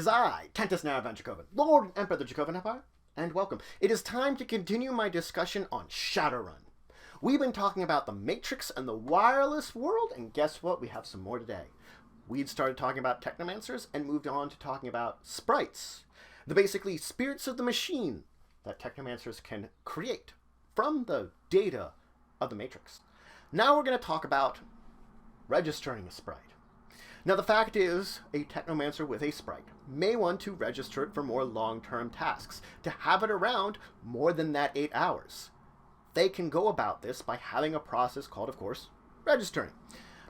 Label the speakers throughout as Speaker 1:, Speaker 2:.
Speaker 1: is I, Tentus Naravan Dracovin, Lord and Emperor of the Dracovin Empire, and welcome. It is time to continue my discussion on SHADOWRUN. We've been talking about the Matrix and the wireless world, and guess what? We have some more today. We'd started talking about technomancers and moved on to talking about sprites, the basically spirits of the machine that technomancers can create from the data of the Matrix. Now we're going to talk about registering a sprite. Now the fact is, a technomancer with a sprite may want to register it for more long-term tasks, to have it around more than that 8 hours. They can go about this by having a process called, of course, registering.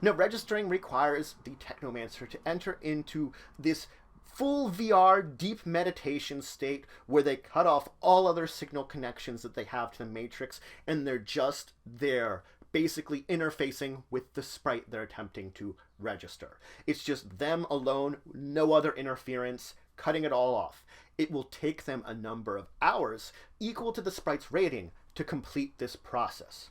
Speaker 1: Now registering requires the technomancer to enter into this full VR deep meditation state where they cut off all other signal connections that they have to the Matrix, and they're just there, basically interfacing with the sprite they're attempting to register. It's just them alone, no other interference, cutting it all off. It will take them a number of hours, equal to the sprite's rating, to complete this process.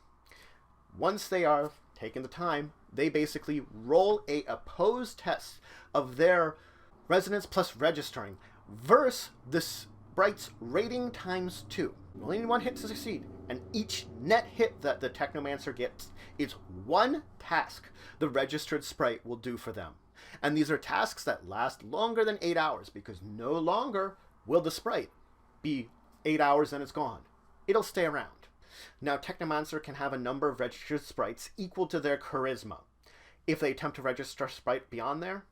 Speaker 1: Once they are taking the time, they basically roll a opposed test of their resonance plus registering versus the sprite's rating times 2. You only need one hit to succeed, and each net hit that the technomancer gets is one task the registered sprite will do for them. And these are tasks that last longer than 8 hours, because no longer will the sprite be 8 hours and it's gone. It'll stay around. Now, technomancer can have a number of registered sprites equal to their charisma. If they attempt to register a sprite beyond there,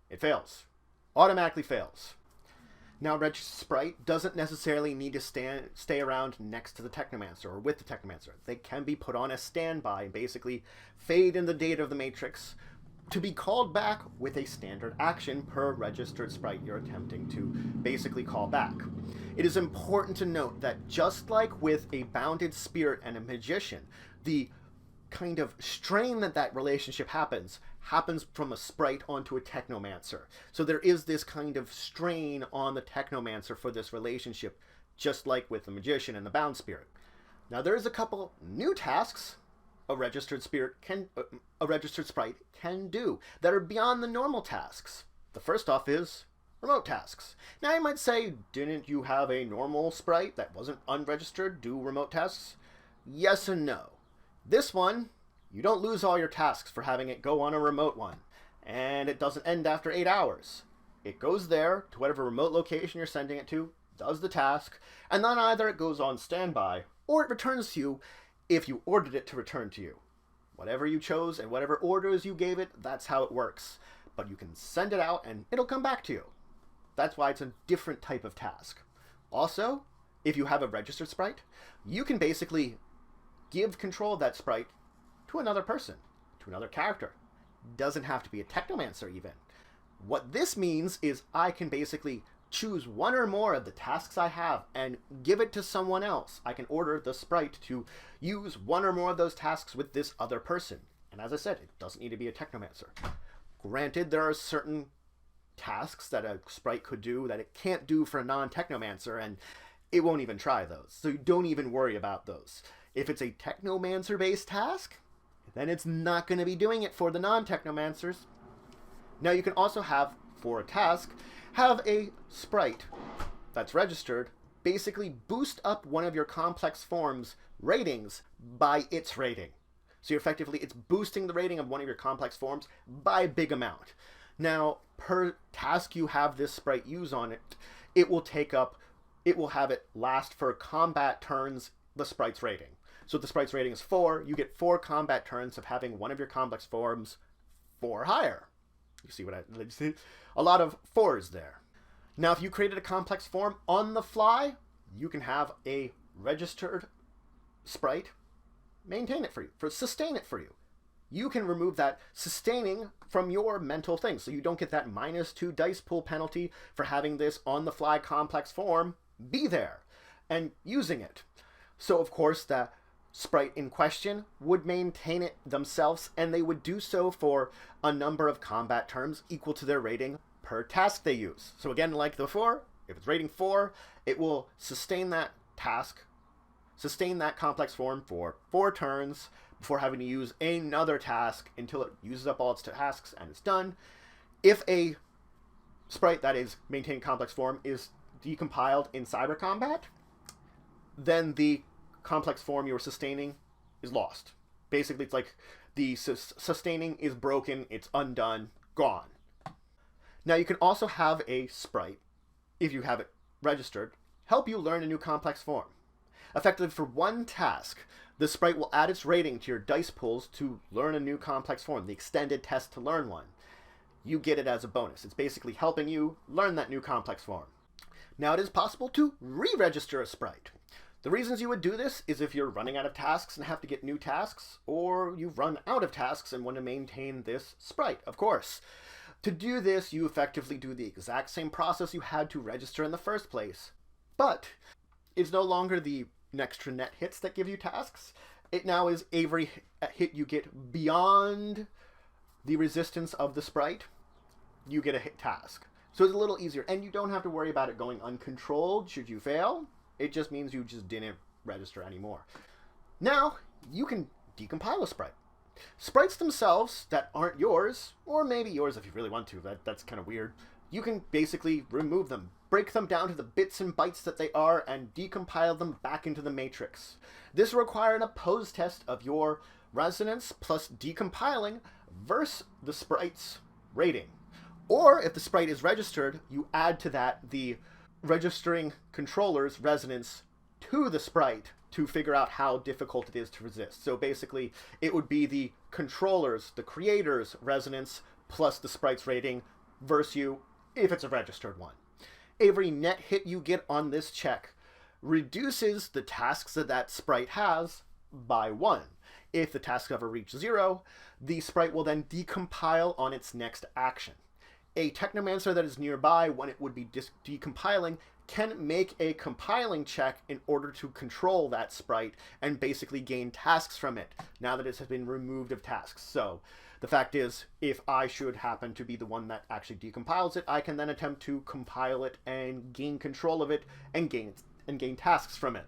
Speaker 1: it fails. Automatically fails. Now, registered sprite doesn't necessarily need to stay around next to the technomancer or with the technomancer. They can be put on a standby and basically fade in the data of the Matrix to be called back with a standard action per registered sprite you're attempting to basically call back. It is important to note that just like with a bounded spirit and a magician, the kind of strain that relationship happens from a sprite onto a technomancer. So there is this kind of strain on the technomancer for this relationship, just like with the magician and the bound spirit. Now there's a couple new tasks a registered sprite can do that are beyond the normal tasks. The first off is remote tasks. Now you might say, didn't you have a normal sprite that wasn't unregistered do remote tasks? Yes and no. This one, you don't lose all your tasks for having it go on a remote one, and it doesn't end after 8 hours. It goes there to whatever remote location you're sending it to, does the task, and then either it goes on standby or it returns to you if you ordered it to return to you. Whatever you chose and whatever orders you gave it, that's how it works. But you can send it out and it'll come back to you. That's why it's a different type of task. Also, if you have a registered sprite, you can basically give control of that sprite to another person, to another character. Doesn't have to be a technomancer even. What this means is I can basically choose one or more of the tasks I have and give it to someone else. I can order the sprite to use one or more of those tasks with this other person. And as I said, it doesn't need to be a technomancer. Granted, there are certain tasks that a sprite could do that it can't do for a non-technomancer, and it won't even try those. So you don't even worry about those. If it's a technomancer-based task, then it's not going to be doing it for the non-technomancers. Now you can also have, for a task, have a sprite that's registered basically boost up one of your complex forms ratings by its rating. So effectively it's boosting the rating of one of your complex forms by a big amount. Now, per task you have this sprite use on it, it will have it last for combat turns the sprite's rating. So if the sprite's rating is 4, you get 4 combat turns of having one of your complex forms 4 higher. You see what I see? A lot of 4s there. Now, if you created a complex form on the fly, you can have a registered sprite maintain it for you, sustain it for you. You can remove that sustaining from your mental thing, so you don't get that -2 dice pool penalty for having this on the fly complex form be there and using it. So, of course, the sprite in question would maintain it themselves, and they would do so for a number of combat terms equal to their rating per task they use. So again, like before, if it's rating 4, it will sustain that task, sustain that complex form for 4 turns before having to use another task until it uses up all its tasks and it's done. If a sprite that is maintaining complex form is decompiled in cyber combat, then the complex form you're sustaining is lost. Basically, it's like the sustaining is broken, it's undone, gone. Now, you can also have a sprite, if you have it registered, help you learn a new complex form. Effectively, for one task, the sprite will add its rating to your dice pools to learn a new complex form, the extended test to learn one. You get it as a bonus. It's basically helping you learn that new complex form. Now, it is possible to re-register a sprite. The reasons you would do this is if you're running out of tasks and have to get new tasks, or you've run out of tasks and want to maintain this sprite, of course. To do this, you effectively do the exact same process you had to register in the first place. But it's no longer the extra net hits that give you tasks. It now is every hit you get beyond the resistance of the sprite, you get a hit task. So it's a little easier, and you don't have to worry about it going uncontrolled should you fail. It just means you just didn't register anymore. Now, you can decompile a sprite. Sprites themselves that aren't yours, or maybe yours if you really want to, that's kind of weird, you can basically remove them, break them down to the bits and bytes that they are, and decompile them back into the matrix. This will require an opposed test of your resonance plus decompiling versus the sprite's rating. Or if the sprite is registered, you add to that the registering controller's resonance to the sprite to figure out how difficult it is to resist. So basically, it would be the controller's, the creator's resonance plus the sprite's rating versus you if it's a registered one. Every net hit you get on this check reduces the tasks that that sprite has by 1. If the tasks ever reach 0, the sprite will then decompile on its next action. A technomancer that is nearby when it would be decompiling can make a compiling check in order to control that sprite and basically gain tasks from it now that it has been removed of tasks. So the fact is, if I should happen to be the one that actually decompiles it, I can then attempt to compile it and gain control of it and gain tasks from it.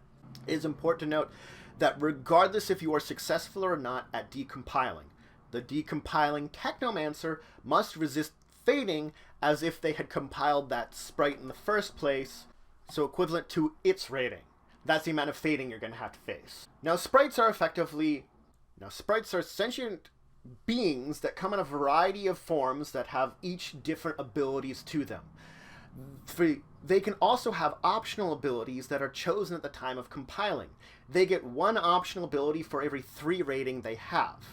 Speaker 1: It is important to note that regardless if you are successful or not at decompiling, the decompiling technomancer must resist fading as if they had compiled that sprite in the first place, so equivalent to its rating. That's the amount of fading you're going to have to face. Now, sprites are sentient beings that come in a variety of forms that have each different abilities to them. They can also have optional abilities that are chosen at the time of compiling. They get 1 optional ability for every 3 rating they have.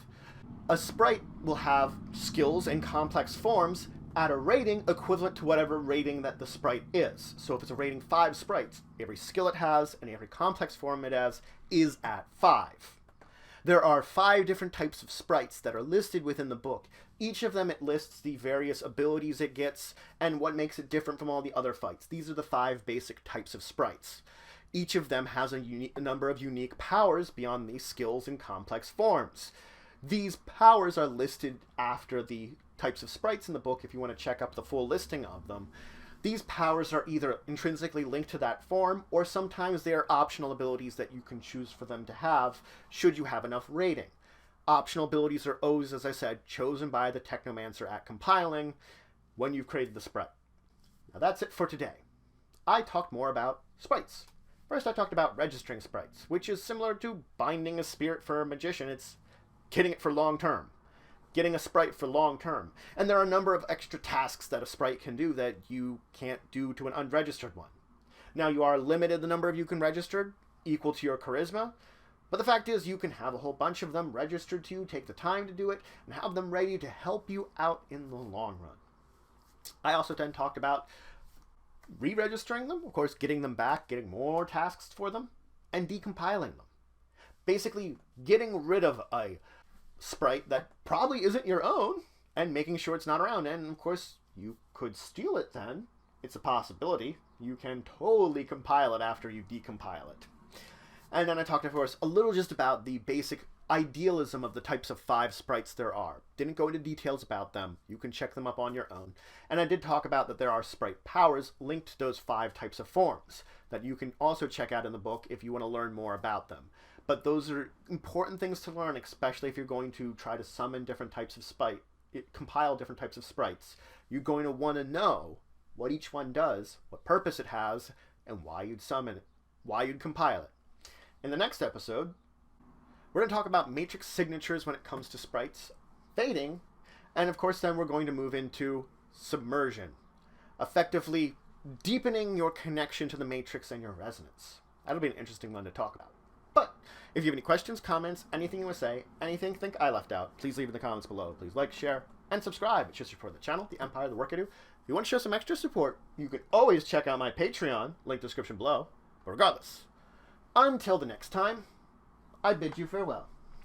Speaker 1: A sprite will have skills and complex forms at a rating equivalent to whatever rating that the sprite is. So if it's a rating 5 sprites, every skill it has and every complex form it has is at 5. There are 5 different types of sprites that are listed within the book. Each of them, it lists the various abilities it gets and what makes it different from all the other fights. These are the 5 basic types of sprites. Each of them has a number of unique powers beyond these skills and complex forms. These powers are listed after the types of sprites in the book if you want to check up the full listing of them. These powers are either intrinsically linked to that form, or sometimes they are optional abilities that you can choose for them to have should you have enough rating. Optional abilities are always, as I said, chosen by the technomancer at compiling when you've created the sprite. Now that's it for today. I talked more about sprites. First I talked about registering sprites, which is similar to binding a spirit for a magician. It's getting it for long term. Getting a sprite for long term. And there are a number of extra tasks that a sprite can do that you can't do to an unregistered one. Now, you are limited the number of you can register, equal to your charisma, but the fact is you can have a whole bunch of them registered to you, take the time to do it, and have them ready to help you out in the long run. I also then talked about re-registering them, of course, getting them back, getting more tasks for them, and decompiling them. Basically, getting rid of a sprite that probably isn't your own and making sure it's not around. And of course, you could steal it then. It's a possibility. You can totally compile it after you decompile it. And then I talked, of course, a little just about the basic idealism of the types of 5 sprites there are. Didn't go into details about them. You can check them up on your own. And I did talk about that there are sprite powers linked to those 5 types of forms that you can also check out in the book if you want to learn more about them. But those are important things to learn, especially if you're going to try to summon different types of compile different types of sprites. You're going to want to know what each one does, what purpose it has, and why you'd summon it, why you'd compile it. In the next episode, we're going to talk about matrix signatures when it comes to sprites, fading, and of course then we're going to move into submersion, effectively deepening your connection to the matrix and your resonance. That'll be an interesting one to talk about. But if you have any questions, comments, anything you want to say, anything you think I left out, please leave in the comments below. Please like, share, and subscribe. It should support the channel, the empire, the work I do. If you want to show some extra support, you can always check out my Patreon, link description below. But regardless, until the next time, I bid you farewell.